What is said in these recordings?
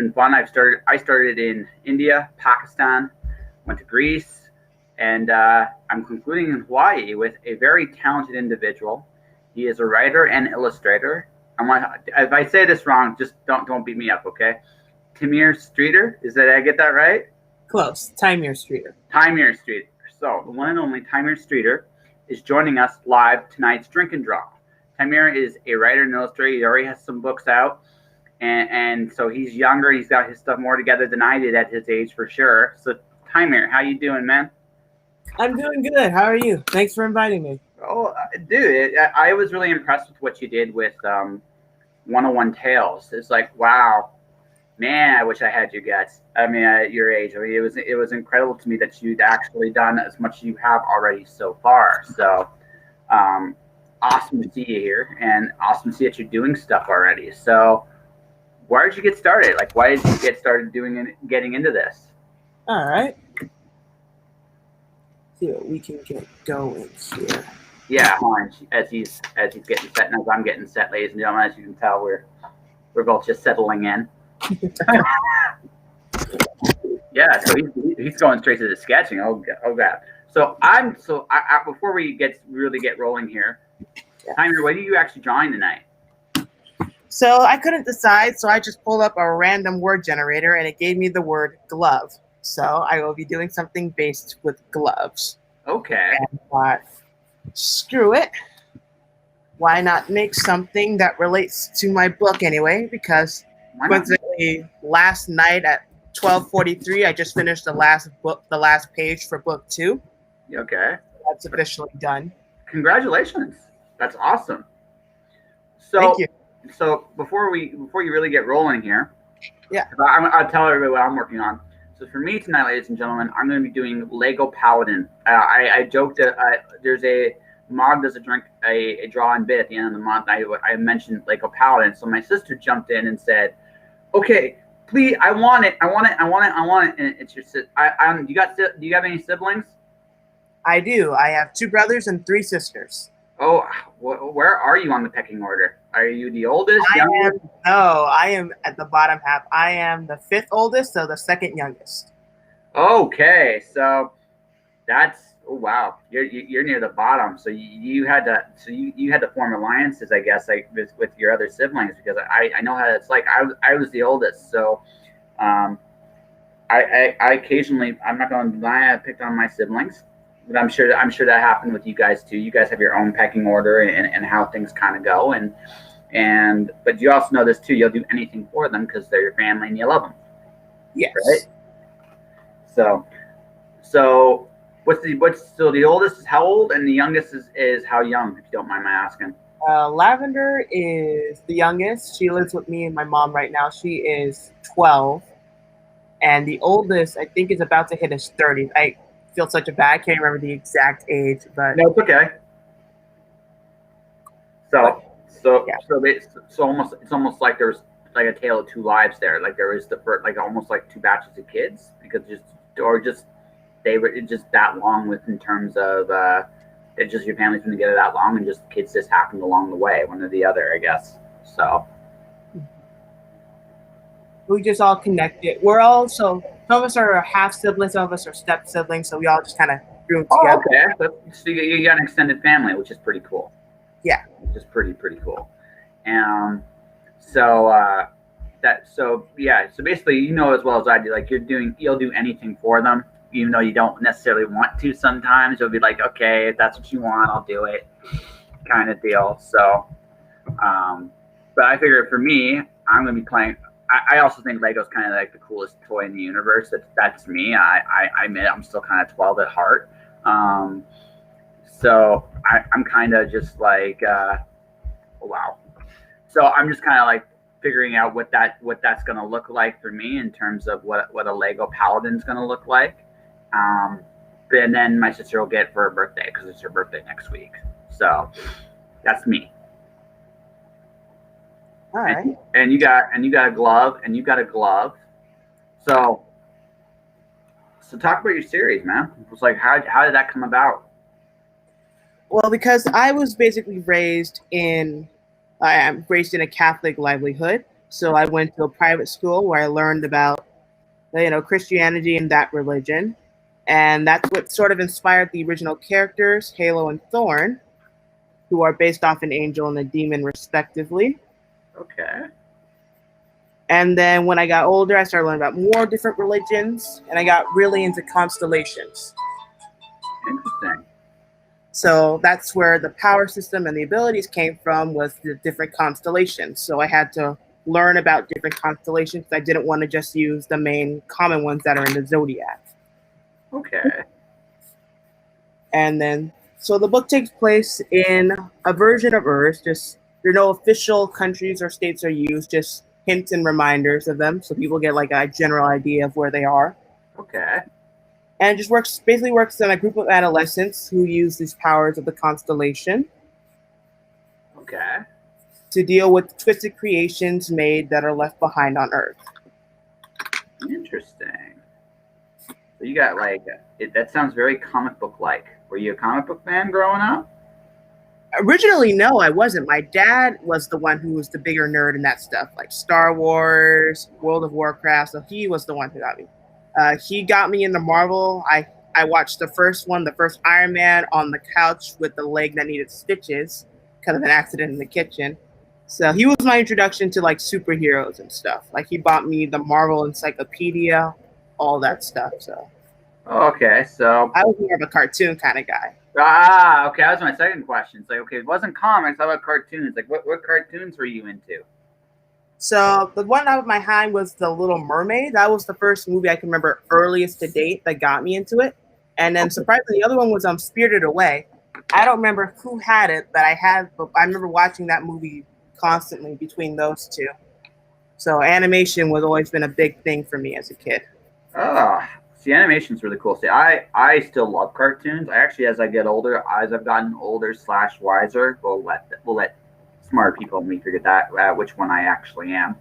been fun. I started in India, Pakistan, went to Greece, and I'm concluding in Hawaii with a very talented individual. He is a writer and illustrator. If I say this wrong, just don't beat me up, okay? Tymir Streeter, did I get that right? Close. Tymir Streeter. Tymir Streeter. So the one and only Tymir Streeter is joining us live tonight's Drink and Draw. Tymir is a writer and illustrator. He already has some books out, and so he's younger. He's got his stuff more together than I did at his age for sure. So Tymir, how you doing, man? I'm doing good. How are you? Thanks for inviting me. Oh, dude, I was really impressed with what you did with 101 Tales. It's like, wow, man, I wish I had your guts. I mean, at your age, I mean, it was incredible to me that you'd actually done as much as you have already so far. So, awesome to see you here, and awesome to see that you're doing stuff already. So, where did you get started? Like, why did you get started getting into this? All right. See what we can get going here. Yeah, as he's getting set, and as I'm getting set, ladies and gentlemen, as you can tell, we're both just settling in. Yeah, so he's going straight to the sketching. Oh god. So before we really get rolling here, Tymir, what are you actually drawing tonight? So I couldn't decide, so I just pulled up a random word generator, and it gave me the word glove. So I will be doing something based with gloves. Okay. And screw it. Why not make something that relates to my book anyway? Because coincidentally, last night at 12:43, I just finished the last page for book 2. Okay. That's officially done. Congratulations. That's awesome. So, thank you. So before you really get rolling here, yeah, I'll tell everybody what I'm working on. So for me tonight, ladies and gentlemen, I'm going to be doing Lego Paladin. I joked that there's a Mog does a draw and bid at the end of the month. I mentioned Lego Paladin, so my sister jumped in and said, "Okay, please, I want it. And it's your sister. Do you have any siblings? I do. I have 2 brothers and 3 sisters. Oh, where are you on the pecking order? Are you the oldest? I am at the bottom half. I am the 5th oldest, so the 2nd youngest. Okay, so that's wow. You're near the bottom. So you had to form alliances, I guess, like with your other siblings, because I know how it's like. I was the oldest, so I occasionally, I'm not going to lie, I picked on my siblings. But I'm sure that happened with you guys too. You guys have your own pecking order and how things kind of go, but you also know this too. You'll do anything for them because they're your family and you love them. Yes. Right. So the oldest is how old and the youngest is how young, if you don't mind my asking. Lavender is the youngest. She lives with me and my mom right now. She is 12, and the oldest I think is about to hit his 30s. I feel such a bad. I can't remember the exact age, but no, it's okay. It's almost like there's like a tale of 2 lives there. Like there was the first, like almost like 2 batches of kids, because they were just that long with in terms of it just your family's been together that long, and just kids just happened along the way, one or the other, I guess. So we just all connected. We're all some of us are half siblings, some of us are step siblings, so we all just kind of grew together. Oh, okay. So you got an extended family, which is pretty cool. Yeah. Which is pretty cool. So basically, you know as well as I do, like you'll do anything for them, even though you don't necessarily want to. Sometimes you'll be like, okay, if that's what you want, I'll do it, kind of deal. So, but I figure for me, I'm gonna be playing. I also think Lego's kind of like the coolest toy in the universe. That's me. I admit I'm still kind of 12 at heart. So I'm kind of just like, wow. So I'm just kind of like figuring out what that's gonna look like for me in terms of what a Lego Paladin's gonna look like. And then my sister will get for her birthday, because it's her birthday next week. So that's me. All right. And you got a glove, and you got a glove. So talk about your series, man. It's like how did that come about? Well, because I was basically raised in a Catholic livelihood. So I went to a private school where I learned about, Christianity and that religion. And that's what sort of inspired the original characters, Halo and Thorn, who are based off an angel and a demon, respectively. Okay. And then when I got older, I started learning about more different religions, and I got really into constellations. Interesting. So that's where the power system and the abilities came from, was the different constellations. So I had to learn about different constellations. I didn't want to just use the main common ones that are in the zodiac. Okay. And then, so the book takes place in a version of Earth. Just there are no official countries or states are used, just hints and reminders of them, so people get like a general idea of where they are. Okay. And it just basically works on a group of adolescents who use these powers of the constellation. Okay. To deal with twisted creations made that are left behind on Earth. Interesting. So you got that sounds very comic book like. Were you a comic book fan growing up? Originally, no, I wasn't. My dad was the one who was the bigger nerd in that stuff, like Star Wars, World of Warcraft. So he was the one who got me. He got me into Marvel. I watched the first one, the first Iron Man, on the couch with the leg that needed stitches because of an accident in the kitchen. So he was my introduction to like superheroes and stuff. Like he bought me the Marvel Encyclopedia, all that stuff. So okay, so I was more of a cartoon kind of guy. Okay, that was my second question. It's like, okay, it wasn't comics. How about cartoons? Like, what cartoons were you into? So the one out of my hand was The Little Mermaid. That was the first movie I can remember earliest to date that got me into it. And then surprisingly, the other one was Spirited Away. I don't remember who had it, but I remember watching that movie constantly between those two. So animation was always been a big thing for me as a kid. Oh, see, animation's really cool. See, I still love cartoons. I actually, as I get older, as I've gotten older / wiser, we'll let smart people and me figure that which one I actually am,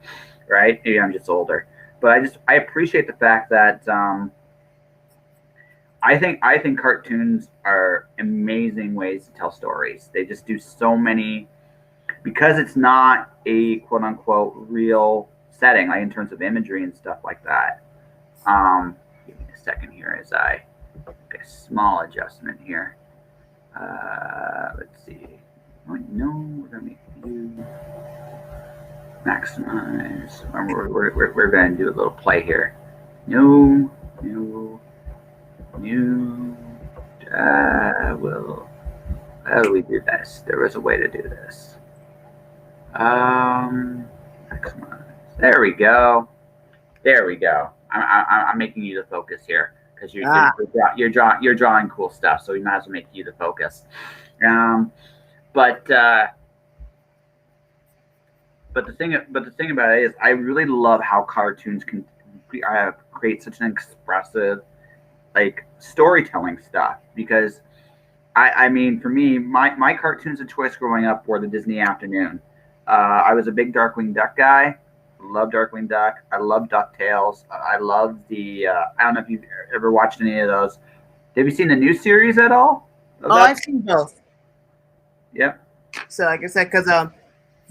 right? Maybe I'm just older, but I appreciate the fact that I think cartoons are amazing ways to tell stories. They just do so many, because it's not a quote unquote real setting, like in terms of imagery and stuff like that. Give me a second here as I make a small adjustment here. Let's see. No, we're gonna make you maximize. We're gonna do a little play here. No. How do we do this? There was a way to do this. Maximize. There we go. I'm making you the focus here because you're drawing cool stuff, so we might as well make you the focus. But the thing about it is, I really love how cartoons can create such an expressive, like, storytelling stuff. Because I mean, for me, my cartoons of choice growing up were the Disney Afternoon. I was a big Darkwing Duck guy. Love Darkwing Duck. I love DuckTales. I love the. I don't know if you've ever watched any of those. Have you seen the new series at all? I've seen both. Yep. So, like I said, because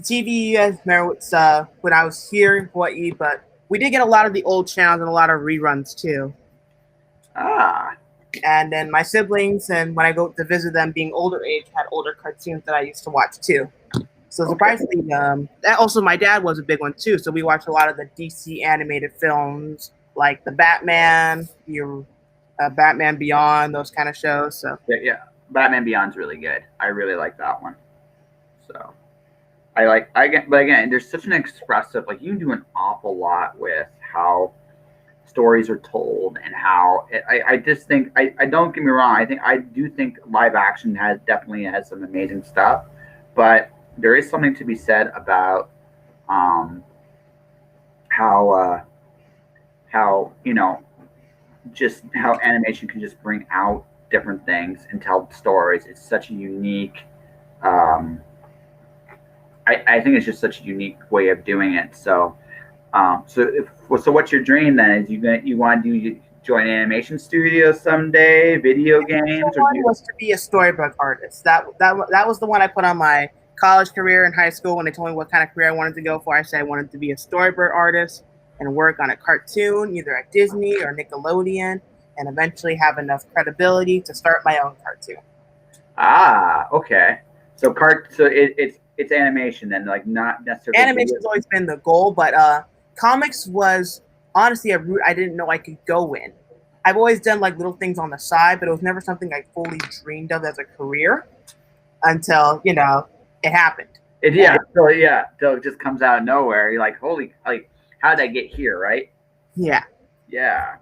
TV, I remember it's, when I was here in Hawaii, but we did get a lot of the old channels and a lot of reruns too. And then my siblings, and when I go to visit them, being older age, had older cartoons that I used to watch too. So surprisingly, also my dad was a big one too. So we watched a lot of the DC animated films, like the Batman, Batman Beyond, those kind of shows. So yeah, Batman Beyond's really good. I really like that one. So but again, there's such an expressive, like, you can do an awful lot with how stories are told, and how I just think, I don't get me wrong, I do think live action definitely has some amazing stuff, but there is something to be said about how just how animation can just bring out different things and tell stories. It's such a unique I think it's just such a unique way of doing it. So so what's your dream then? Is you want to join an animation studio someday, video games? One was to be a storybook artist. That was the one I put on my college career in high school, when they told me what kind of career I wanted to go for, I said I wanted to be a storyboard artist and work on a cartoon, either at Disney or Nickelodeon, and eventually have enough credibility to start my own cartoon. Ah, okay. So it's animation then, like not necessarily. Animation has always been the goal, but comics was honestly a route I didn't know I could go in. I've always done like little things on the side, but it was never something I fully dreamed of as a career until it happened. So it just comes out of nowhere. You're like, holy, like, how did I get here, right? Yeah. Yeah.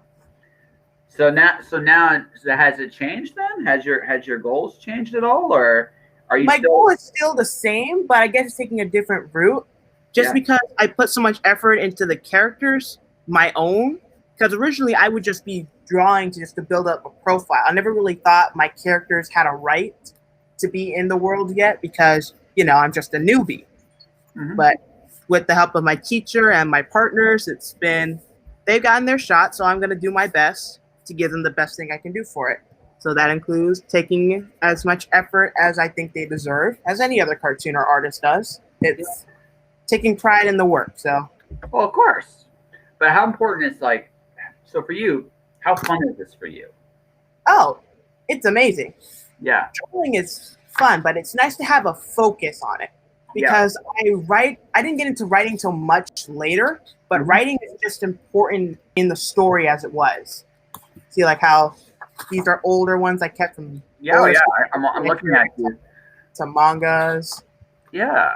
So has it changed then? Has your goals changed at all, or are you? My goal is still the same, but I guess it's taking a different route. Just because I put so much effort into the characters, my own. Because originally I would just be drawing to build up a profile. I never really thought my characters had a right to be in the world yet, because I'm just a newbie. Mm-hmm. But with the help of my teacher and my partners, they've gotten their shot, so I'm going to do my best to give them the best thing I can do for it. So that includes taking as much effort as I think they deserve, as any other cartoon or artist does. It's taking pride in the work. So, well, of course. But how important is so for you? How fun is this for you? Oh, it's amazing. Yeah, drawing is fun, but it's nice to have a focus on it, because I didn't get into writing till much later, but writing is just important in the story as it was. See, like how these are older ones I kept from. I'm looking at you. Some mangas. Yeah.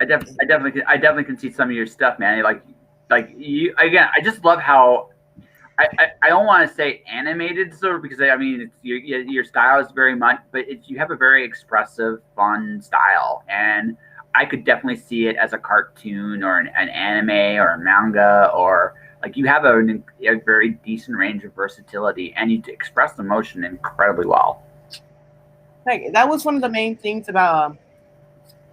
I definitely can see some of your stuff, man. Like you again. I just love how I don't want to say animated, sort of, because I mean it's, your style is very much, but you have a very expressive, fun style, and I could definitely see it as a cartoon or an anime or a manga, or like you have a very decent range of versatility, and you express emotion incredibly well. Thank you. That was one of the main things about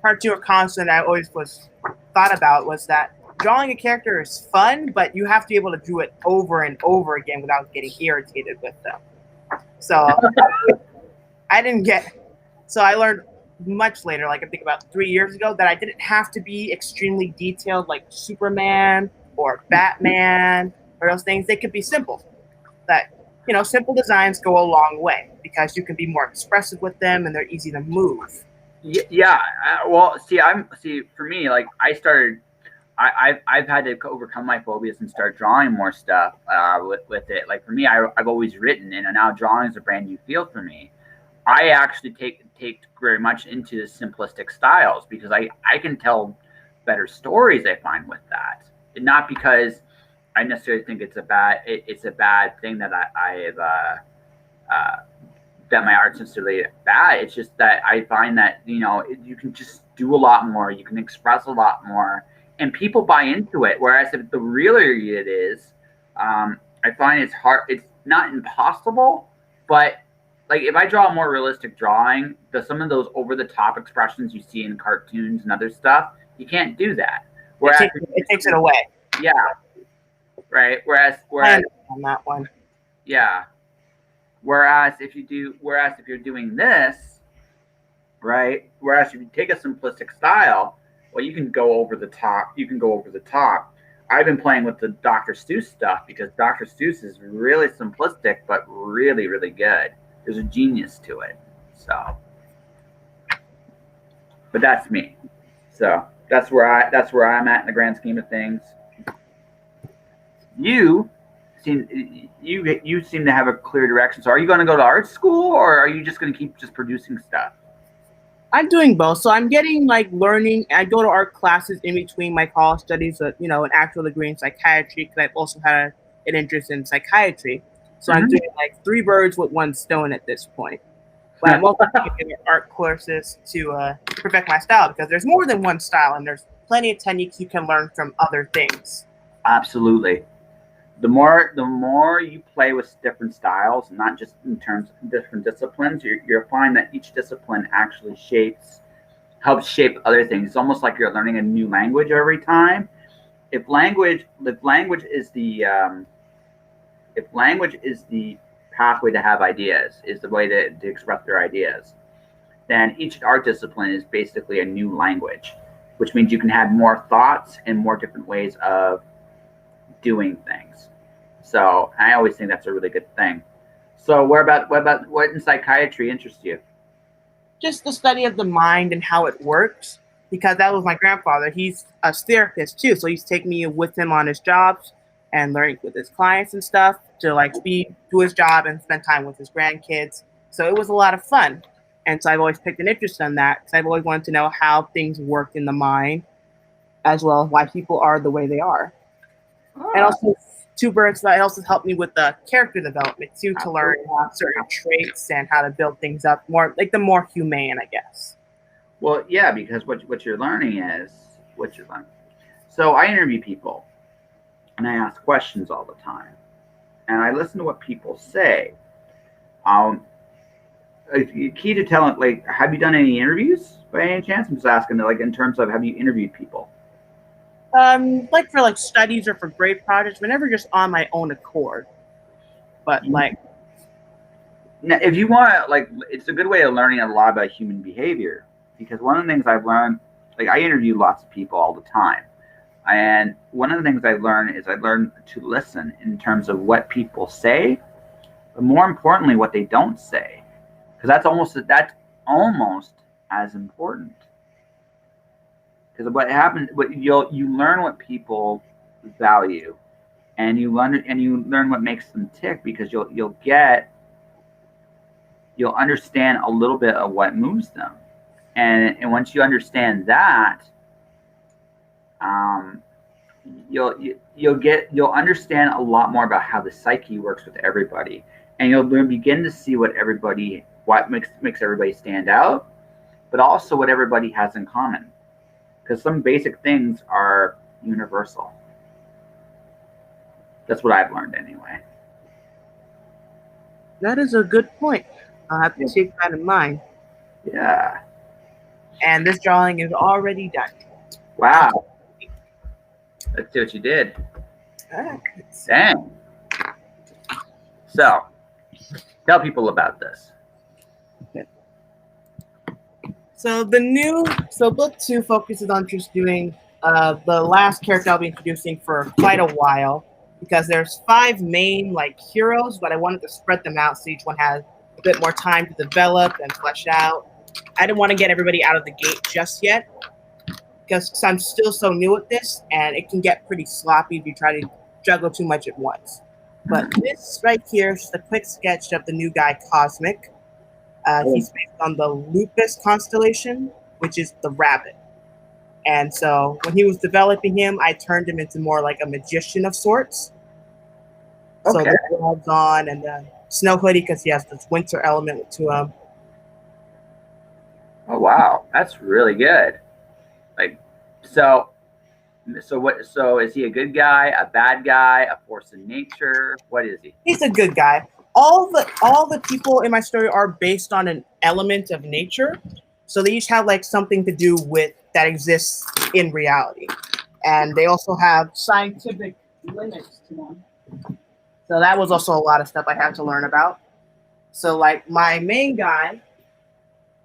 cartoon or constant I always thought about, was that drawing a character is fun, but you have to be able to do it over and over again without getting irritated with them. So I learned much later, like I think about 3 years ago, that I didn't have to be extremely detailed like Superman or Batman or those things. They could be simple. That simple designs go a long way, because you can be more expressive with them and they're easy to move. Yeah. Well, for me, like I've had to overcome my phobias and start drawing more stuff with it. Like for me, I've always written, and now drawing is a brand new field for me. I actually take very much into the simplistic styles, because I can tell better stories, I find, with that. And not because I necessarily think it's a bad thing that that my art's necessarily bad. It's just that I find that you can just do a lot more, you can express a lot more, and people buy into it. Whereas if the realer it is, I find it's hard. It's not impossible, but like if I draw a more realistic drawing, some of those over the top expressions you see in cartoons and other stuff, you can't do that. Whereas it takes it away. Yeah. Right. Whereas on that one. Yeah. Whereas if you're doing this, right? Whereas if you take a simplistic style, well, you can go over the top. I've been playing with the Dr. Seuss stuff, because Dr. Seuss is really simplistic, but really, really good. There's a genius to it. So, but that's me. So that's where I'm at in the grand scheme of things. You seem to have a clear direction. So are you going to go to art school, or are you just going to keep just producing stuff? I'm doing both. So I'm getting learning. I go to art classes in between my college studies, an actual degree in psychiatry, because I've also had an interest in psychiatry. So I'm doing 3 birds with 1 stone at this point. But I'm also taking art courses to perfect my style, because there's more than one style, and there's plenty of techniques you can learn from other things. Absolutely. The more you play with different styles, not just in terms of different disciplines, you'll find that each discipline actually helps shape other things. It's almost like you're learning a new language every time. If language is the pathway to have ideas, is the way to express their ideas, then each art discipline is basically a new language, which means you can have more thoughts and more different ways of doing things. So I always think that's a really good thing. So what in psychiatry interests you? Just the study of the mind and how it works, because that was my grandfather. He's a therapist too, so he's taking me with him on his jobs and learning with his clients and stuff to like do his job and spend time with his grandkids. So it was a lot of fun. And so I've always picked an interest in that because I've always wanted to know how things work in the mind, as well as why people are the way they are. And also, two birds, that also helped me with the character development too, to learn certain traits and how to build things up more, like the more humane, I guess. Well, yeah, because what you're learning is what you're learning. So I interview people, and I ask questions all the time, and I listen to what people say. Key to talent, like, have you done any interviews by any chance? I'm just asking, like, in terms of have you interviewed people? Like for like studies or for grade projects, but never just on my own accord. But like, now, if you want, like, it's a good way of learning a lot about human behavior, because one of the things I've learned, like, I interview lots of people all the time, and one of the things I learned is I learned to listen in terms of what people say, but more importantly, what they don't say, because that's almost as important. Because what happens, you learn what people value, and you learn what makes them tick, because you'll understand a little bit of what moves them, and once you understand that, you'll understand a lot more about how the psyche works with everybody, and you'll begin to see what makes everybody stand out, but also what everybody has in common. Because some basic things are universal. That's what I've learned anyway. That is a good point. I'll have to take that in mind. Yeah. And this drawing is already done. Wow. Let's see what you did. Dang. So, tell people about this. So book 2 focuses on just doing the last character I'll be introducing for quite a while, because there's 5 main like heroes, but I wanted to spread them out so each one has a bit more time to develop and flesh out. I didn't want to get everybody out of the gate just yet, because I'm still so new at this, and it can get pretty sloppy if you try to juggle too much at once. But this right here is just a quick sketch of the new guy, Cosmic. He's based on the Lupus constellation, which is the rabbit. And so when he was developing him, I turned him into more like a magician of sorts. Okay. So the gloves on and the snow hoodie, because he has this winter element to him. Oh wow, that's really good. Like, so is he a good guy, a bad guy, a force in nature? What is he? He's a good guy. All the people in my story are based on an element of nature, so they each have like something to do with that exists in reality, and they also have scientific limits to them. So that was also a lot of stuff I had to learn about. So like my main guy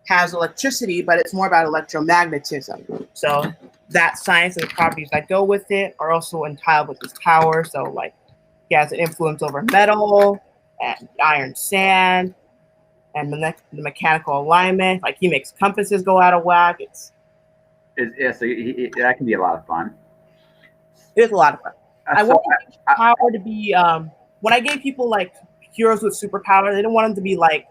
has electricity, but it's more about electromagnetism. So that science and the properties that go with it are also entitled with his power. So like he has an influence over metal and iron sand and the mechanical alignment. Like he makes compasses go out of whack. So that can be a lot of fun. It's a lot of fun. I wanted power to be when I gave people like heroes with superpower, they didn't want them to be like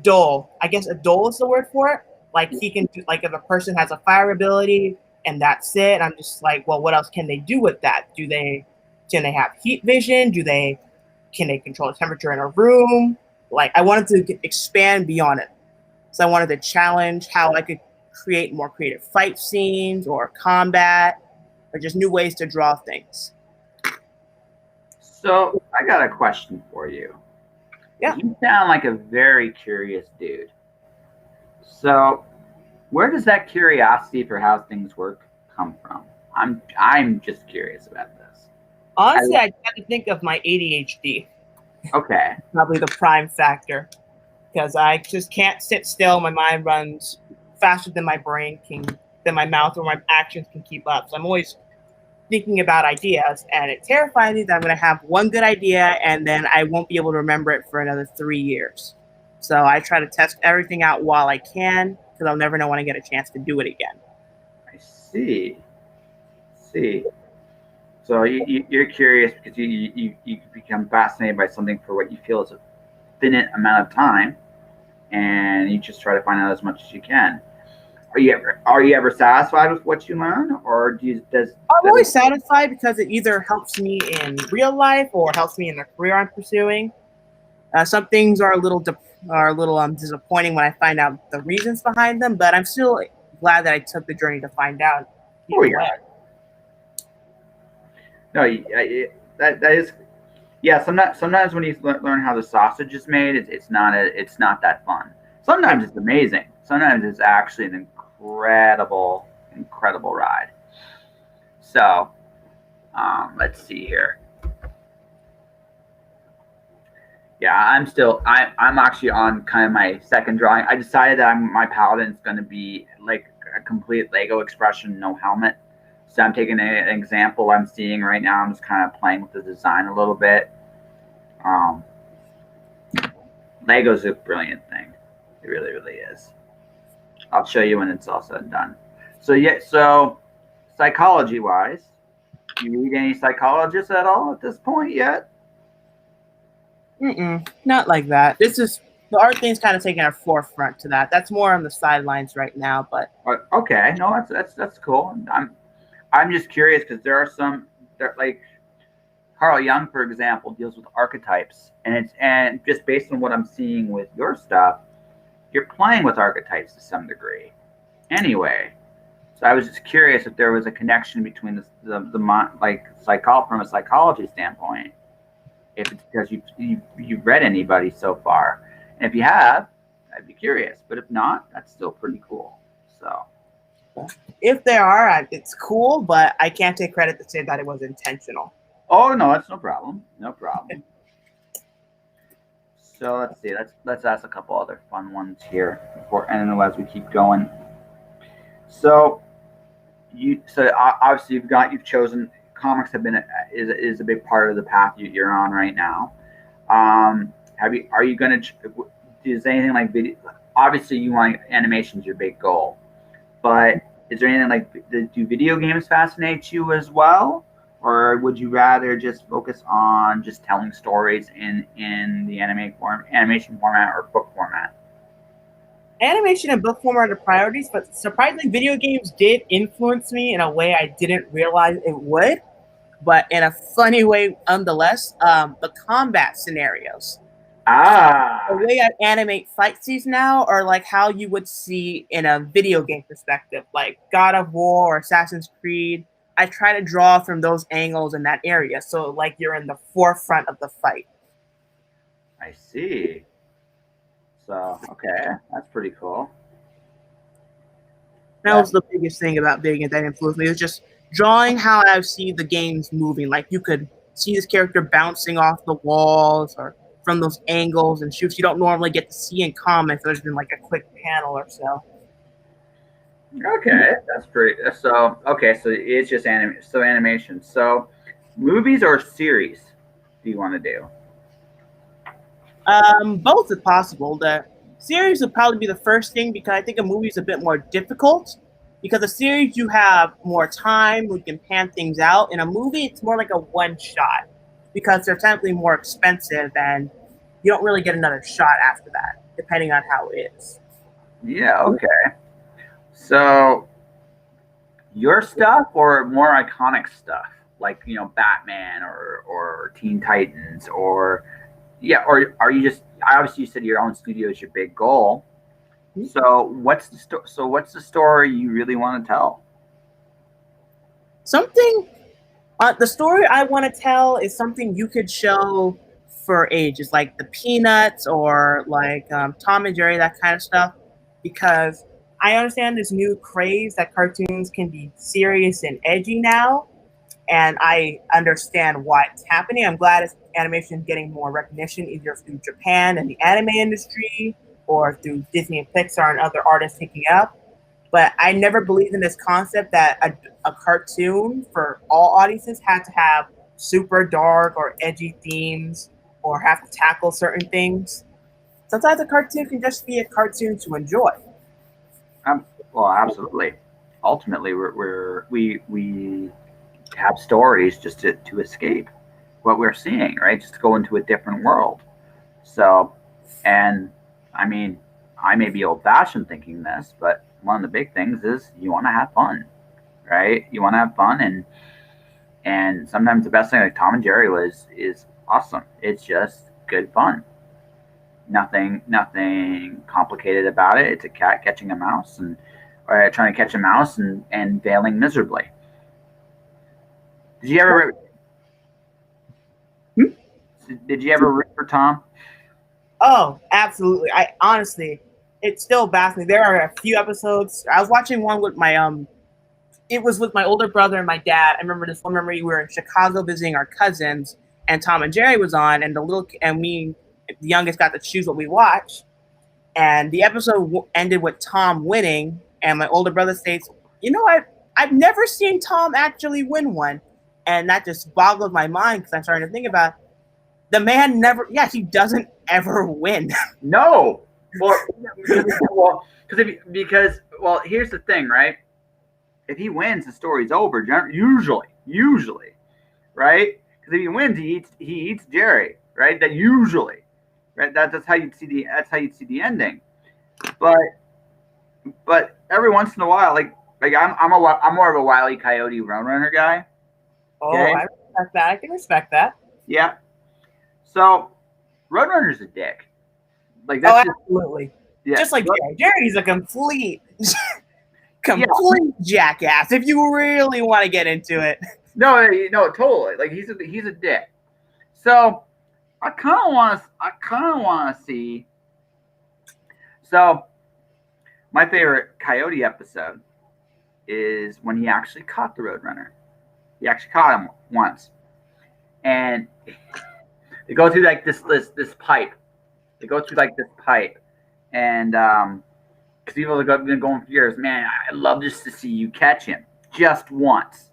dull. I guess a dull is the word for it. Like he can do, like if a person has a fire ability and that's it, I'm just like, well, what else can they do with that? Can they have heat vision? Can they control the temperature in a room? Like I wanted to expand beyond it. So I wanted to challenge how I could create more creative fight scenes or combat or just new ways to draw things. So I got a question for you. Yeah. You sound like a very curious dude. So where does that curiosity for how things work come from? I'm just curious about this. Honestly, I had to think of my ADHD. Okay. Probably the prime factor. because I just can't sit still. My mind runs faster than than my mouth or my actions can keep up. So I'm always thinking about ideas, and it terrifies me that I'm going to have one good idea and then I won't be able to remember it for another 3 years. So I try to test everything out while I can, because I'll never know when I get a chance to do it again. I see. So you're curious because you become fascinated by something for what you feel is a finite amount of time, and you just try to find out as much as you can. Are you ever satisfied with what you learn, or I'm always satisfied because it either helps me in real life or helps me in the career I'm pursuing. Some things are a little disappointing when I find out the reasons behind them, but I'm still glad that I took the journey to find out. Oh yeah. No, that is. Yeah, sometimes when you learn how the sausage is made, it's not that fun. Sometimes it's amazing. Sometimes it's actually an incredible ride. So, let's see here. Yeah, I'm actually on kind of my second drawing. I decided that my paladin is going to be like a complete Lego expression, no helmet. So I'm taking an example I'm seeing right now. I'm just kind of playing with the design a little bit. Lego's a brilliant thing. It really, really is. I'll show you when it's all said and done. So psychology-wise, do you read any psychologists at all at this point yet? Not like that. The art thing's kind of taking a forefront to that. That's more on the sidelines right now, but okay, no, that's cool. I'm just curious because there are some like Carl Jung, for example, deals with archetypes, and just based on what I'm seeing with your stuff, you're playing with archetypes to some degree. Anyway, so I was just curious if there was a connection between from a psychology standpoint, if it's because you've read anybody so far, and if you have, I'd be curious. But if not, that's still pretty cool. So. If there are, it's cool, but I can't take credit to say that it was intentional. Oh no, that's no problem. No problem. So let's see. Let's ask a couple other fun ones here and as we keep going. So obviously you've chosen comics is a big part of the path you're on right now. Are you going to is anything like video? Obviously, you want animation's your big goal, but is there anything like do video games fascinate you as well, or would you rather just focus on just telling stories in the animation format or book format? Animation and book format are the priorities, but surprisingly, video games did influence me in a way I didn't realize it would, but in a funny way nonetheless. The combat scenarios. The way I animate fight scenes now are like how you would see in a video game perspective, like God of War or Assassin's Creed. I try to draw from those angles in that area, so like you're in the forefront of the fight. I see. So, okay, that's pretty cool. That was the biggest thing about video games that influenced me. It was just drawing how I see the games moving. Like you could see this character bouncing off the walls or from those angles and shoots you don't normally get to see in comics. There's been like a quick panel or so. Okay, that's pretty. So it's just animation. So, movies or series do you want to do? Both if possible. The series would probably be the first thing because I think a movie is a bit more difficult. Because a series you have more time, we can pan things out. In a movie, it's more like a one shot because they're technically more expensive and you don't really get another shot after that, depending on how it is. Yeah. Okay. So, your stuff or more iconic stuff like Batman or Teen Titans or are you just obviously you said your own studio is your big goal. So what's the story you really want to tell? The story I want to tell is something you could show for ages, like the Peanuts or like Tom and Jerry, that kind of stuff. Because I understand this new craze that cartoons can be serious and edgy now, and I understand why it's happening. I'm glad animation is getting more recognition either through Japan and the anime industry or through Disney and Pixar and other artists taking it up. But I never believed in this concept that a cartoon for all audiences had to have super dark or edgy themes or have to tackle certain things. Sometimes a cartoon can just be a cartoon to enjoy. Well, absolutely. Ultimately, we have stories just to escape what we're seeing, right? Just to go into a different world. So, and I mean, I may be old-fashioned thinking this, but one of the big things is you want to have fun, right? You want to have fun, and sometimes the best thing, like Tom and Jerry, is awesome. It's just good fun. Nothing complicated about it. It's a cat catching a mouse or trying to catch a mouse and failing miserably. Did you ever? Did you ever root for Tom? Oh, absolutely. I honestly, it still baffles me. There are a few episodes. I was watching one with my it was with my older brother and my dad. I remember this one memory. We were in Chicago visiting our cousins, and Tom and Jerry was on, and me, the youngest, got to choose what we watched. And the episode ended with Tom winning, and my older brother states, "You know, I've never seen Tom actually win one," and that just boggled my mind because I'm starting to think about the man never. Yeah, he doesn't ever win. No. Because here's the thing, right? If he wins, the story's over. Usually, right? Because if he wins, he eats Jerry, right? That usually, right? That's how you'd see the ending. But every once in a while, like I'm more of a Wile E. Coyote Roadrunner guy. Okay? Oh, I respect that. I can respect that. Yeah. So Roadrunner's a dick. Like that's absolutely. Just like Jerry. Jerry's a complete jackass. If you really want to get into it. No, totally. Like he's a dick. So I kind of want to see. So my favorite Coyote episode is when he actually caught the Roadrunner. He actually caught him once, and they go through like this pipe. They go through like this pipe, and because people have been going for years, man, I'd love just to see you catch him just once.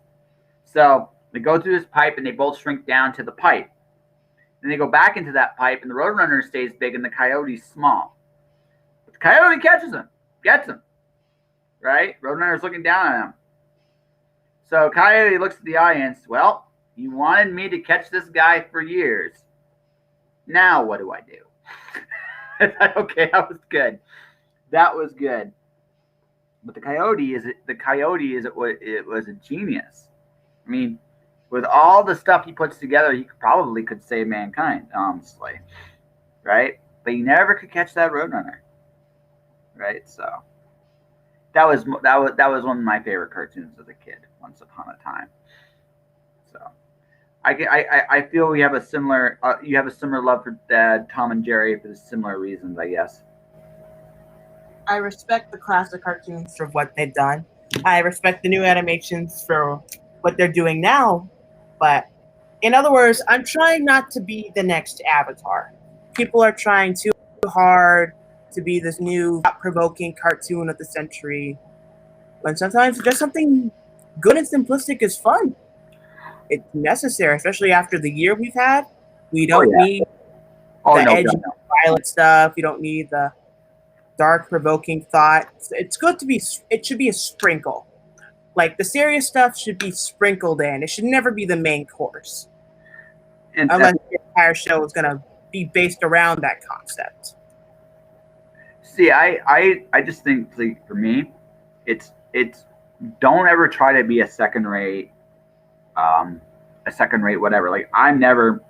So they go through this pipe, and they both shrink down to the pipe. Then they go back into that pipe, and the Roadrunner stays big, and the Coyote's small. But the Coyote catches him, gets him, right? Roadrunner's looking down at him. So Coyote looks at the audience. Well, you wanted me to catch this guy for years. Now what do I do? Okay, that was good. That was good. But the Coyote it was a genius. I mean, with all the stuff he puts together, he probably could save mankind, honestly, right? But he never could catch that Roadrunner, right? So that was one of my favorite cartoons as a kid. Once Upon a Time. So I feel we have a similar you have a similar love for Tom and Jerry for the similar reasons, I guess. I respect the classic cartoons for what they've done. I respect the new animations for what they're doing now. But in other words, I'm trying not to be the next Avatar. People are trying too hard to be this new thought-provoking cartoon of the century. When sometimes just something good and simplistic is fun. It's necessary, especially after the year we've had. We don't need edgy, violent stuff. We don't need the dark, provoking thought. It's good to be. It should be a sprinkle. Like the serious stuff should be sprinkled in. It should never be the main course, unless the entire show is going to be based around that concept. See, I just think, like, for me, it's don't ever try to be a second rate whatever. Like I'm never.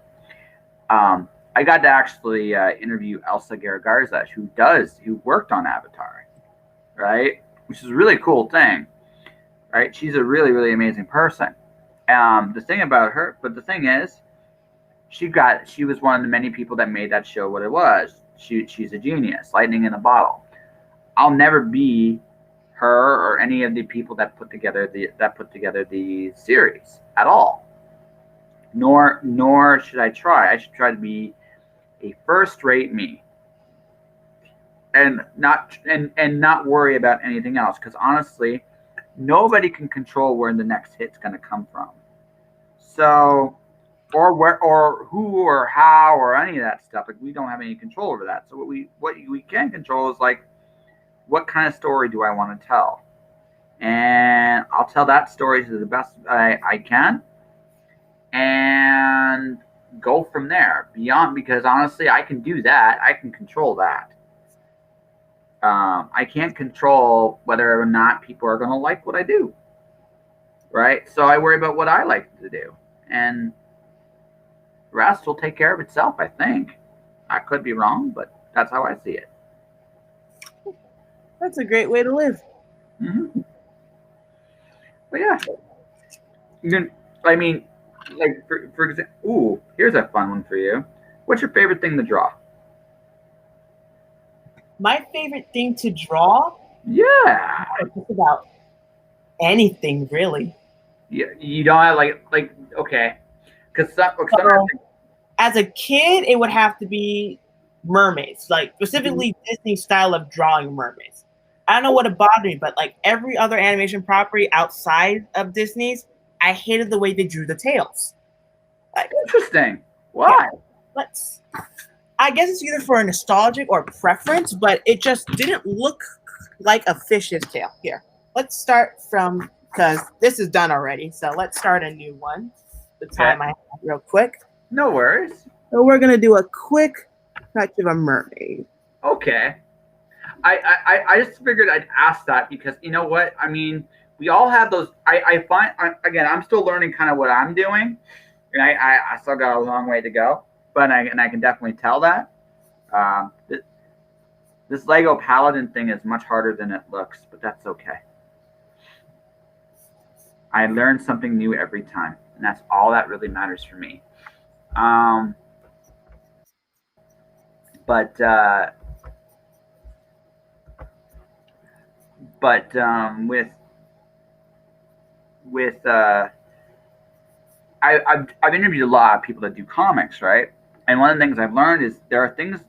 I got to actually interview Elsa Garagarza, who worked on Avatar, right? Which is a really cool thing, right? She's a really, really amazing person. The thing is, she was one of the many people that made that show what it was. She's a genius, lightning in a bottle. I'll never be her or any of the people that put together the series at all. Nor should I try. I should try to be a first-rate me. and not worry about anything else. Because honestly, nobody can control where the next hit's going to come from. So, or where, or who, or how, or any of that stuff. Like we don't have any control over that. So what we can control is like, what kind of story do I want to tell? And I'll tell that story to the best I can, and go from there. Beyond, because honestly, I can do that. I can control that. I can't control whether or not people are going to like what I do, right? So I worry about what I like to do, and the rest will take care of itself, I think. I could be wrong, but that's how I see it. That's a great way to live. Mm-hmm. But yeah, I mean, like for example, ooh, here's a fun one for you. What's your favorite thing to draw? My favorite thing to draw? Yeah. Just about anything, really. Yeah, you don't have like okay, because as a kid, it would have to be mermaids, like specifically Disney style of drawing mermaids. I don't know what it bothered me, but like every other animation property outside of Disney's, I hated the way they drew the tails. Like, interesting. Why? Yeah, I guess it's either for a nostalgic or preference, but it just didn't look like a fish's tail. Here, let's start from, because this is done already, so let's start a new one. The time I have real quick. No worries. So we're gonna do a quick touch of a mermaid. Okay. I just figured I'd ask that because you know what? I mean, we all have those. I find, again, I'm still learning kind of what I'm doing, and I still got a long way to go. But I can definitely tell that this Lego Paladin thing is much harder than it looks, but that's okay. I learn something new every time, and that's all that really matters for me. I've interviewed a lot of people that do comics, right? And one of the things I've learned is there are things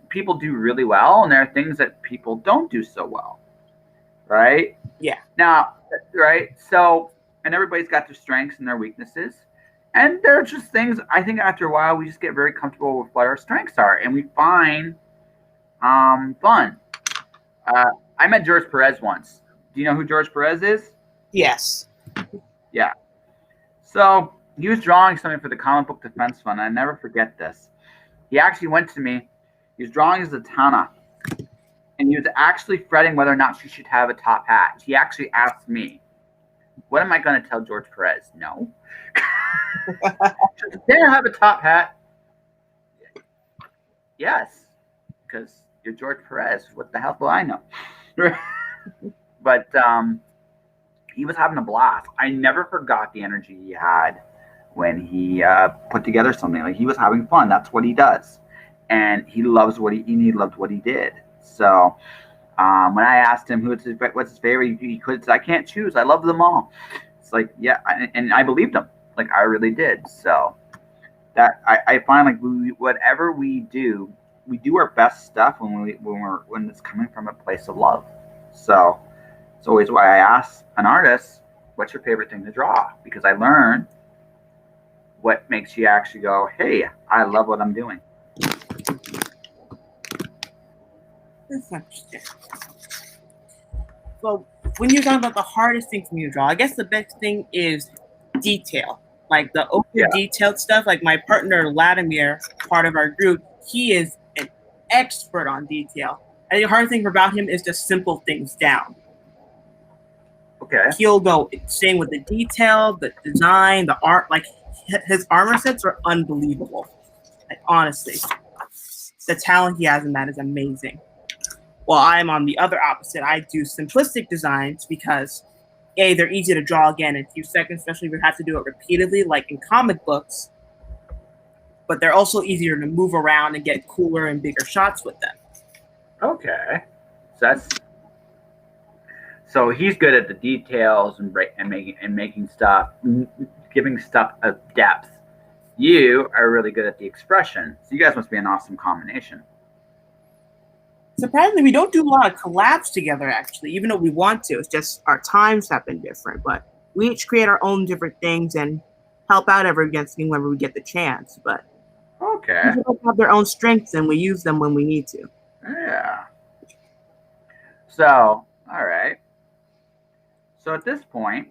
people do really well, and there are things that people don't do so well, right? Yeah. Now, right? So, and everybody's got their strengths and their weaknesses, and there are just things. I think after a while, we just get very comfortable with what our strengths are, and we find fun. I met George Perez once. Do you know who George Perez is? Yes. Yeah. So he was drawing something for the Comic Book Defense Fund. I never forget this. He actually went to me. He was drawing Zatanna, and he was actually fretting whether or not she should have a top hat. He actually asked me, "What am I going to tell George Perez?" No. Should Zatanna have a top hat? Yes, because you're George Perez. What the hell do I know? But he was having a blast. I never forgot the energy he had when he put together something. Like, he was having fun. That's what he does, and he loved what he did. So when I asked him what's his favorite, he could say, "I can't choose. I love them all." It's like, yeah, and I believed him. Like, I really did. So that I find, like, whatever we do our best stuff when it's coming from a place of love. So it's always why I ask an artist, "What's your favorite thing to draw?" Because I learn what makes you actually go, "Hey, I love what I'm doing." That's interesting. Well, when you're talking about the hardest thing for me to draw, I guess the best thing is detail. Like the detailed stuff. Like my partner Vladimir, part of our group, he is an expert on detail. I think the hard thing about him is to simple things down. Okay. He'll go staying with the detail, the design, the art. Like his armor sets are unbelievable. Like, honestly, the talent he has in that is amazing. While I'm on the other opposite, I do simplistic designs because A, they're easy to draw again in a few seconds, especially if you have to do it repeatedly, like in comic books. But they're also easier to move around and get cooler and bigger shots with them. Okay, so he's good at the details and making stuff, giving stuff a depth. You are really good at the expression. So you guys must be an awesome combination. Surprisingly, we don't do a lot of collabs together, actually, even though we want to. It's just our times have been different, but we each create our own different things and help out every against me whenever we get the chance. But Okay. people have their own strengths, and we use them when we need to. Yeah. So, all right. So at this point,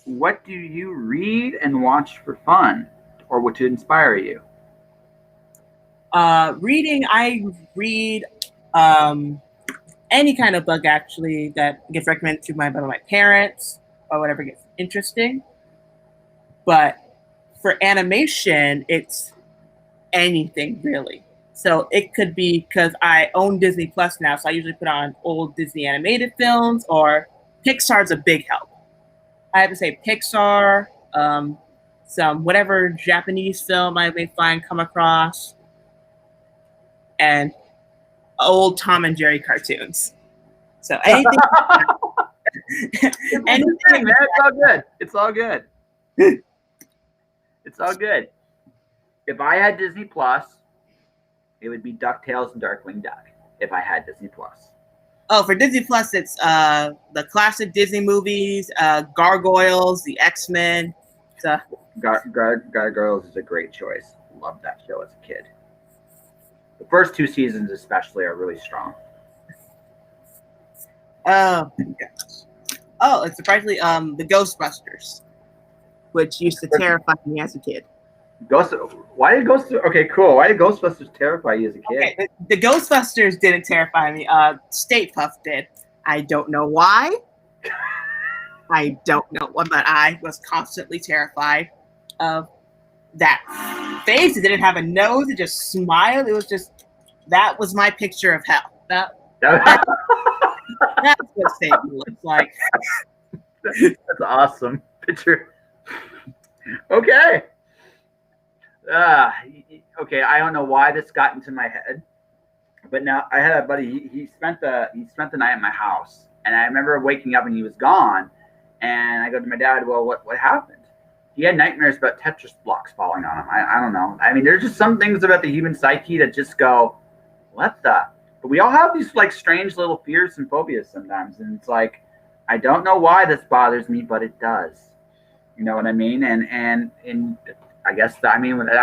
what do you read and watch for fun, or what to inspire you? Reading, I read any kind of book actually that gets recommended to by my parents or whatever gets interesting. But for animation, it's anything really. So it could be because I own Disney Plus now, so I usually put on old Disney animated films, or Pixar's a big help. I have to say Pixar, some whatever Japanese film I may come across, and old Tom and Jerry cartoons. So anything, anything, man. It's all good. It's all good. It's all good. If I had Disney Plus, it would be DuckTales and Darkwing Duck. If I had Disney Plus. Oh, for Disney Plus, it's the classic Disney movies, Gargoyles, the X-Men. Gargoyles is a great choice. Loved that show as a kid. The first 2 seasons, especially, are really strong. Oh, it's surprisingly the Ghostbusters, which used to terrify me as a kid. Why did Ghostbusters terrify you as a kid? Okay, the Ghostbusters didn't terrify me. Stay Puft did. I don't know why. I don't know what, but I was constantly terrified of that face. It didn't have a nose. It just smiled. It was just, that was my picture of hell. That's what Satan looks like. That's awesome picture. Okay. Okay. I don't know why this got into my head, but now I had a buddy. He spent the night at my house, and I remember waking up and he was gone. And I go to my dad. Well, what happened? He had nightmares about Tetris blocks falling on him. I don't know. I mean, there's just some things about the human psyche that just go, what the? But we all have these like strange little fears and phobias sometimes, and it's like, I don't know why this bothers me, but it does. You know what I mean? And I guess that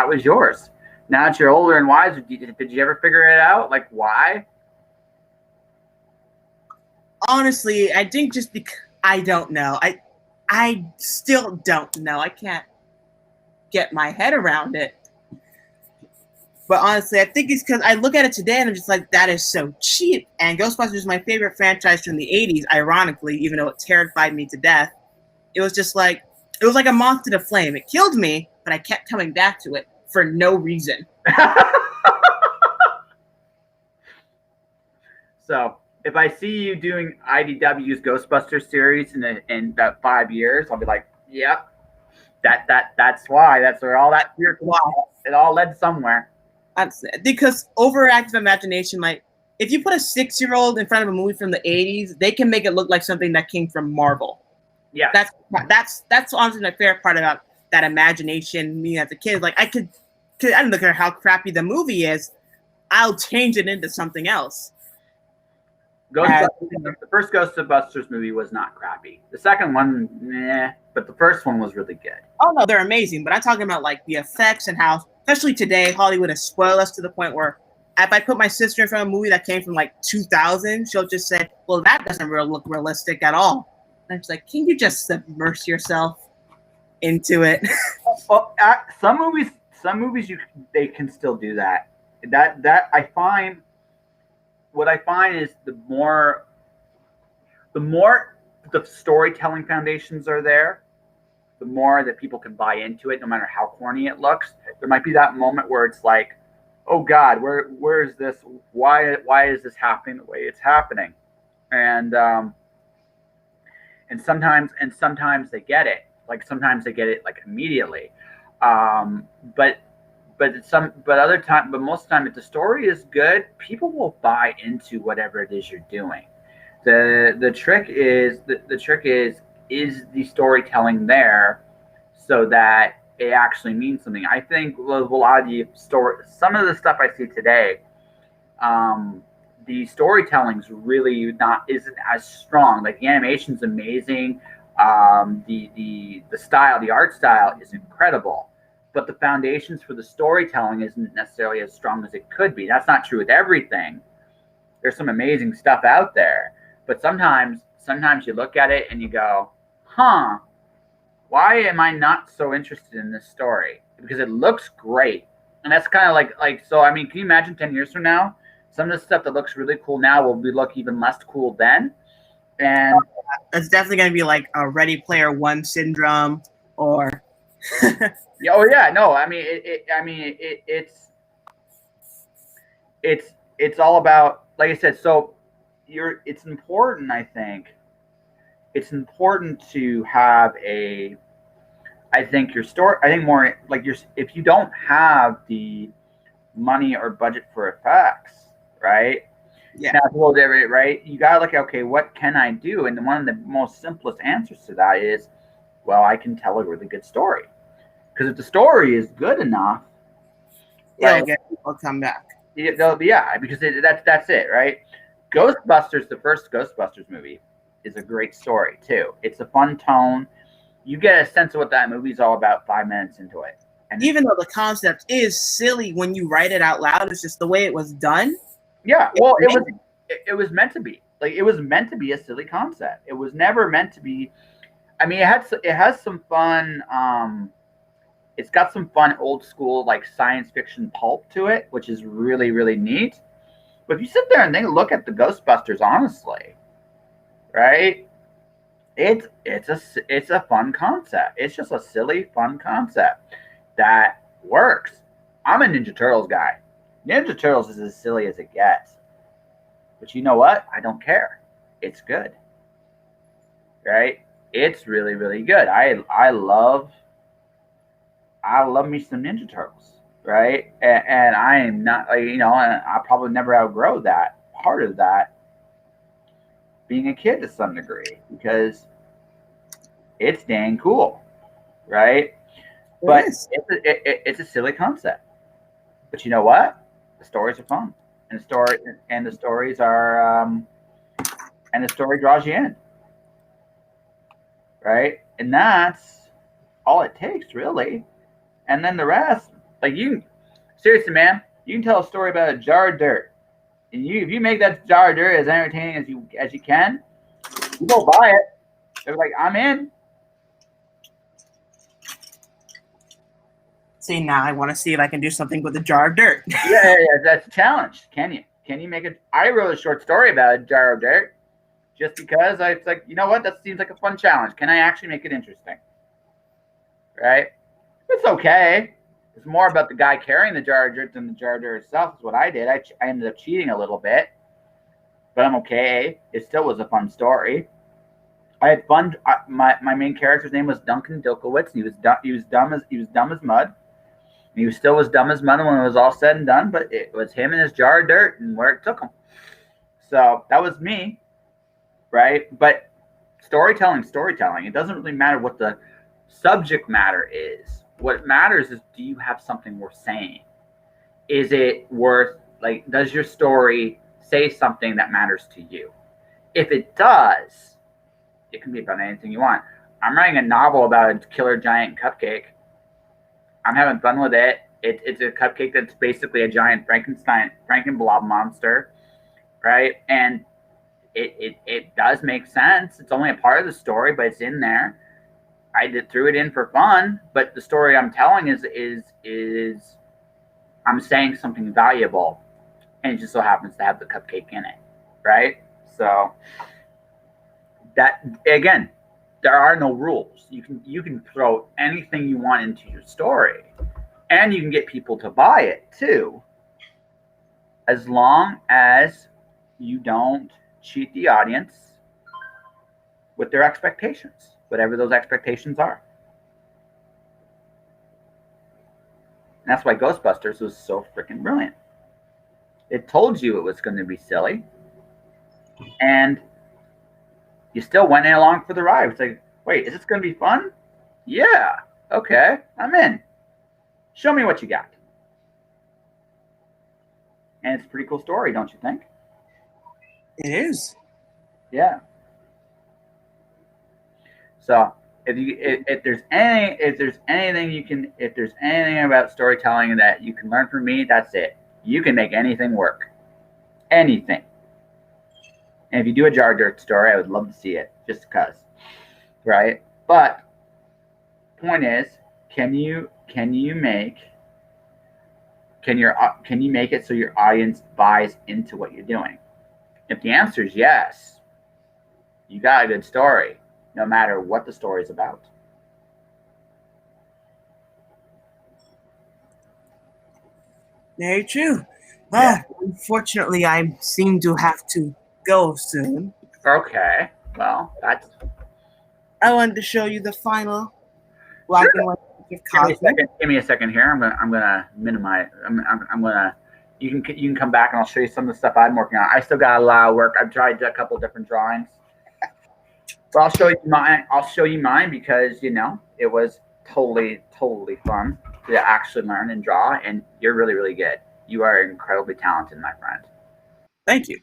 was yours. Now that you're older and wiser, did you ever figure it out? Like why? Honestly, I think just because I don't know. I still don't know. I can't get my head around it. But honestly, I think it's because I look at it today and I'm just like, that is so cheap. And Ghostbusters is my favorite franchise from the 80s, ironically, even though it terrified me to death. It was like a moth to the flame. It killed me, but I kept coming back to it for no reason. So if I see you doing IDW's Ghostbusters series in about 5 years, I'll be like, yep, that's why. That's where all that fear, it all led somewhere. That's because overactive imagination might. If you put a 6-year-old in front of a movie from the 80s, they can make it look like something that came from Marvel. Yeah, that's honestly my favorite part about that imagination. Me as a kid, like I don't care how crappy the movie is, I'll change it into something else. The first Ghostbusters movie was not crappy. The second one, meh, but the first one was really good. Oh no, they're amazing. But I'm talking about like the effects and how, especially today, Hollywood has spoiled us to the point where if I put my sister in front of a movie that came from like 2000, she'll just say, "Well, that doesn't look realistic at all." And I'm just like, "Can you just submerge yourself into it?" Well, some movies, they can still do that. That I find. What I find is the more the storytelling foundations are there, the more that people can buy into it, no matter how corny it looks. There might be that moment where it's like, oh God, where is this? Why is this happening the way it's happening? And sometimes they get it. Like sometimes they get it like immediately. But most of the time, if the story is good, people will buy into whatever it is you're doing. The trick is the storytelling there so that it actually means something. I think with a lot of the some of the stuff I see today, the storytelling's really isn't as strong. Like the animation's amazing, the style, the art style is incredible, but the foundations for the storytelling isn't necessarily as strong as it could be. That's not true with everything. There's some amazing stuff out there, but sometimes you look at it and you go, huh, why am I not so interested in this story? Because it looks great. And that's kind of like so I mean, can you imagine 10 years from now, some of the stuff that looks really cool now will look even less cool then? And it's definitely going to be like a Ready Player One syndrome, or oh yeah, no, I mean it's all about, like I said, so it's important, I think. It's important to have I think your story, I think more like if you don't have the money or budget for effects, right? Yeah. Now it's a little different, right? You gotta look at, okay, what can I do? And one of the most simplest answers to that is, well, I can tell a really good story. Because if the story is good enough, it'll get people come back. Yeah, because that's it, right? Ghostbusters, the first Ghostbusters movie, is a great story too. It's a fun tone. You get a sense of what that movie's all about 5 minutes into it. And even though the concept is silly when you write it out loud, it's just the way it was done. Yeah, well, it was meant to be. Like, it was meant to be a silly concept. It was never meant to be. I mean, it has some fun. It's got some fun old school like science fiction pulp to it, which is really, really neat. But if you sit there and look at the Ghostbusters honestly, right? It's a fun concept. It's just a silly, fun concept that works. I'm a Ninja Turtles guy. Ninja Turtles is as silly as it gets. But you know what? I don't care. It's good. Right? It's really, really good. I love me some Ninja Turtles. Right? And I am not, I'll probably never outgrow that part of that being a kid to some degree, because it's dang cool. Right? But it's a silly concept. But you know what? The stories are fun, and the story draws you in, right? And that's all it takes, really. And then the rest, like, seriously, man, you can tell a story about a jar of dirt, and if you make that jar of dirt as entertaining as you can, people buy it. They're like, I'm in. See, now I want to see if I can do something with a jar of dirt. yeah, that's a challenge. Can you make it? I wrote a short story about a jar of dirt just because it's like, you know what? That seems like a fun challenge. Can I actually make it interesting? Right? It's okay. It's more about the guy carrying the jar of dirt than the jar of dirt itself. Is what I did. I ended up cheating a little bit, but I'm okay. It still was a fun story. I had fun. My main character's name was Duncan Dilkowitz. And he was dumb as mud. He still was dumb as mud when it was all said and done, but it was him and his jar of dirt and where it took him. So that was me, right? But storytelling. It doesn't really matter what the subject matter is. What matters is, do you have something worth saying? Is it worth, like, does your story say something that matters to you? If it does, it can be about anything you want. I'm writing a novel about a killer giant cupcake. I'm having fun with it. It's a cupcake that's basically a giant Frankenblob monster, right? And it does make sense. It's only a part of the story, but it's in there. I threw it in for fun, but the story I'm telling is I'm saying something valuable, and it just so happens to have the cupcake in it, right? So that, again, there are no rules. You can throw anything you want into your story, and you can get people to buy it too, as long as you don't cheat the audience with their expectations, whatever those expectations are. And that's why Ghostbusters was so freaking brilliant. It told you it was going to be silly, and you still went in along for the ride. It's like, wait, is this going to be fun? Yeah. Okay, I'm in. Show me what you got. And it's a pretty cool story, don't you think? It is. Yeah. So if there's anything about storytelling that you can learn from me, that's it. You can make anything work. Anything. And if you do a jar dirt story, I would love to see it, just because, right? But point is, can you make it so your audience buys into what you're doing? If the answer is yes, you got a good story, no matter what the story is about. Very true. Yeah. Unfortunately, I seem to have to go soon. Okay. Well, that's. I wanted to show you the final black and white cosmic. Give me a second here. I'm gonna minimize. I'm gonna. You can come back and I'll show you some of the stuff I'm working on. I still got a lot of work. I've tried a couple different drawings, but I'll show you mine. I'll show you mine because it was totally fun to actually learn and draw, and you're really good. You are incredibly talented, my friend. Thank you.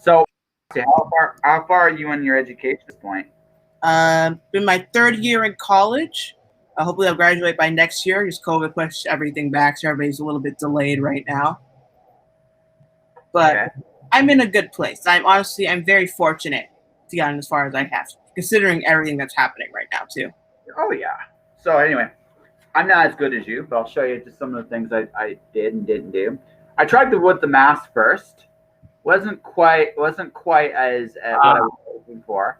So, how far are you in your education at this point? In my third year in college. Hopefully, I'll graduate by next year. Just COVID pushed everything back, so everybody's a little bit delayed right now. But okay. I'm in a good place. I'm very fortunate to get as far as I have, considering everything that's happening right now too. Oh yeah. So anyway, I'm not as good as you, but I'll show you just some of the things I did and didn't do. I tried the wood the mask first. Wasn't quite as what I was looking for.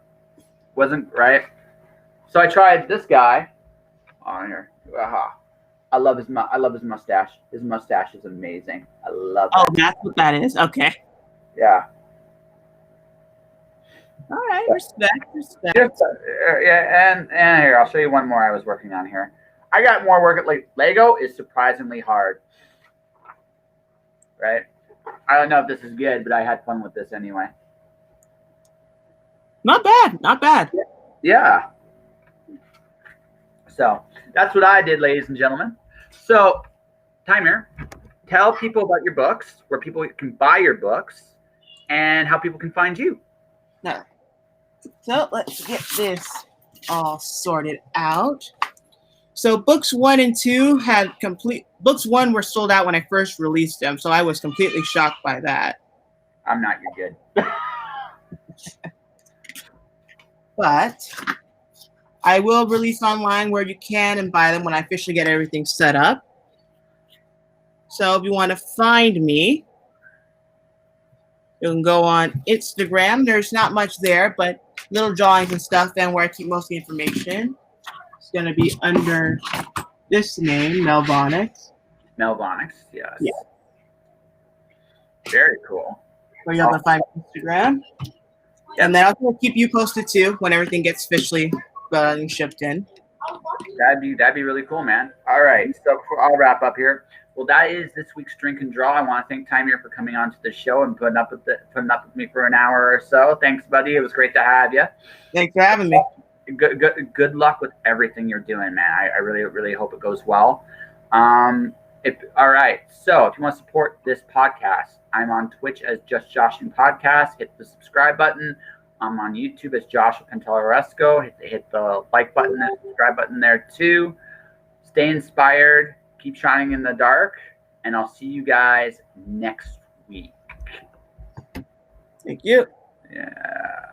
Wasn't right. So I tried this guy on here. Aha. I love his mustache. His mustache is amazing. I love it. Oh, that's what that is. Okay. Yeah. All right. Respect. Yeah, and here I'll show you one more I was working on here. I got more work at Lego is surprisingly hard. Right? I don't know if this is good, but I had fun with this anyway. Not bad. Yeah. So that's what I did, ladies and gentlemen. So, Tymir, tell people about your books, where people can buy your books, and how people can find you. No. So let's get this all sorted out. So books 1 and 2 books 1 were sold out when I first released them, so I was completely shocked by that. I'm not, you're good. But I will release online where you can and buy them when I officially get everything set up. So if you want to find me, you can go on Instagram. There's not much there, but little drawings and stuff, and where I keep most of the information. It's going to be under this name, Melvonics. Melvonics, yes. Yeah. Very cool. Where you'll have to find Instagram. Yep. And then I'll keep you posted too when everything gets officially shipped in. That'd be really cool, man. All right, so I'll wrap up here. Well, that is this week's Drink and Draw. I want to thank Tymir for coming on to the show and putting up with me for an hour or so. Thanks, buddy. It was great to have you. Thanks for having me. Good luck with everything you're doing, man. I really hope it goes well. All right. So if you want to support this podcast, I'm on Twitch as Just Josh and Podcast. Hit the subscribe button. I'm on YouTube as Joshua Pantelleresco. Hit the like button and subscribe button there too. Stay inspired. Keep shining in the dark. And I'll see you guys next week. Thank you. Yeah.